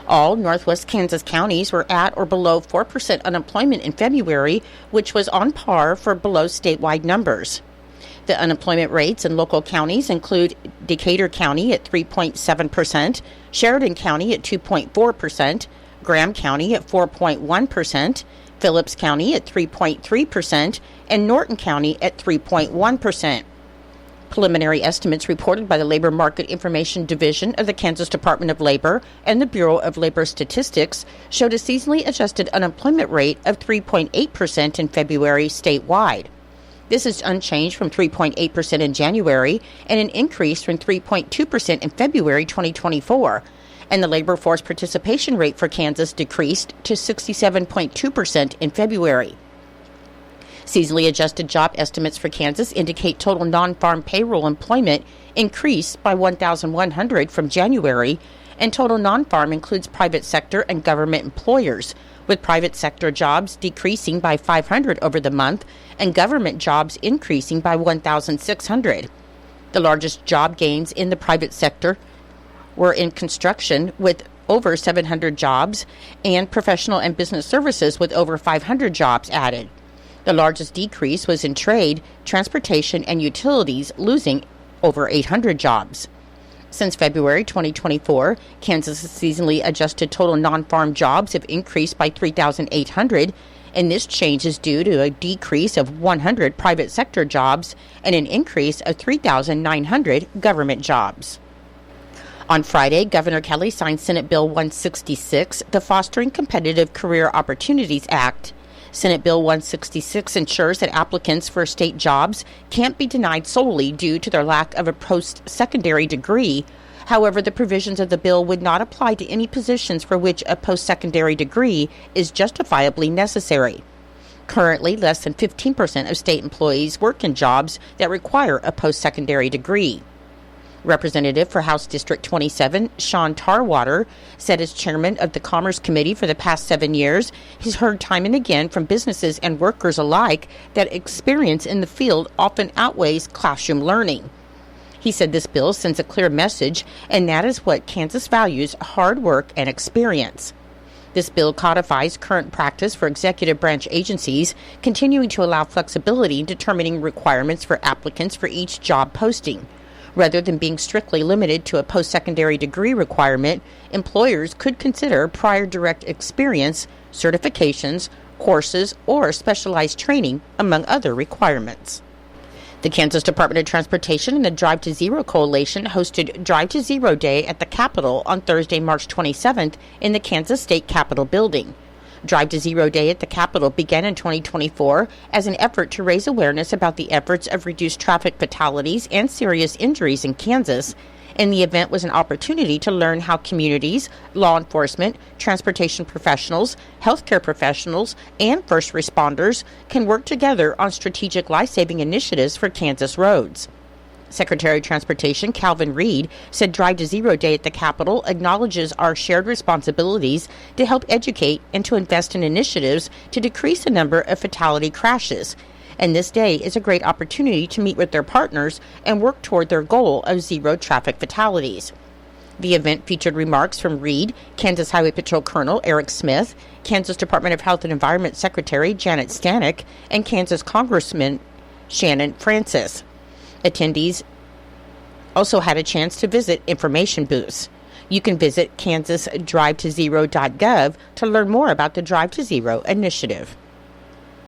All Northwest Kansas counties were at or below 4% unemployment in February, which was on par for below statewide numbers. The unemployment rates in local counties include Decatur County at 3.7%, Sheridan County at 2.4%, Graham County at 4.1%, Phillips County at 3.3%, and Norton County at 3.1%. Preliminary estimates reported by the Labor Market Information Division of the Kansas Department of Labor and the Bureau of Labor Statistics showed a seasonally adjusted unemployment rate of 3.8% in February statewide. This is unchanged from 3.8% in January and an increase from 3.2% in February 2024. And the labor force participation rate for Kansas decreased to 67.2% in February. Seasonally adjusted job estimates for Kansas indicate total non-farm payroll employment increased by 1,100 from January, and total non-farm includes private sector and government employers, with private sector jobs decreasing by 500 over the month and government jobs increasing by 1,600. The largest job gains in the private sector were in construction with over 700 jobs and professional and business services with over 500 jobs added. The largest decrease was in trade, transportation, and utilities, losing over 800 jobs. Since February 2024, Kansas' seasonally adjusted total non-farm jobs have increased by 3,800, and this change is due to a decrease of 100 private sector jobs and an increase of 3,900 government jobs. On Friday, Governor Kelly signed Senate Bill 166, the Fostering Competitive Career Opportunities Act. Senate Bill 166 ensures that applicants for state jobs can't be denied solely due to their lack of a post-secondary degree. However, the provisions of the bill would not apply to any positions for which a post-secondary degree is justifiably necessary. Currently, less than 15% of state employees work in jobs that require a post-secondary degree. Representative for House District 27, Sean Tarwater, said as chairman of the Commerce Committee for the past 7 years, he's heard time and again from businesses and workers alike that experience in the field often outweighs classroom learning. He said this bill sends a clear message, and that is what Kansas values: hard work and experience. This bill codifies current practice for executive branch agencies, continuing to allow flexibility in determining requirements for applicants for each job posting. Rather than being strictly limited to a post-secondary degree requirement, employers could consider prior direct experience, certifications, courses, or specialized training, among other requirements. The Kansas Department of Transportation and the Drive to Zero Coalition hosted Drive to Zero Day at the Capitol on Thursday, March 27th in the Kansas State Capitol building. Drive to Zero Day at the Capitol began in 2024 as an effort to raise awareness about the efforts of reduced traffic fatalities and serious injuries in Kansas, and the event was an opportunity to learn how communities, law enforcement, transportation professionals, healthcare professionals, and first responders can work together on strategic life-saving initiatives for Kansas roads. Secretary of Transportation Calvin Reed said Drive to Zero Day at the Capitol acknowledges our shared responsibilities to help educate and to invest in initiatives to decrease the number of fatality crashes. And this day is a great opportunity to meet with their partners and work toward their goal of zero traffic fatalities. The event featured remarks from Reed, Kansas Highway Patrol Colonel Eric Smith, Kansas Department of Health and Environment Secretary Janet Stanek, and Kansas Congressman Shannon Francis. Attendees also had a chance to visit information booths. You can visit kansasdrivetozero.gov to learn more about the Drive to Zero initiative.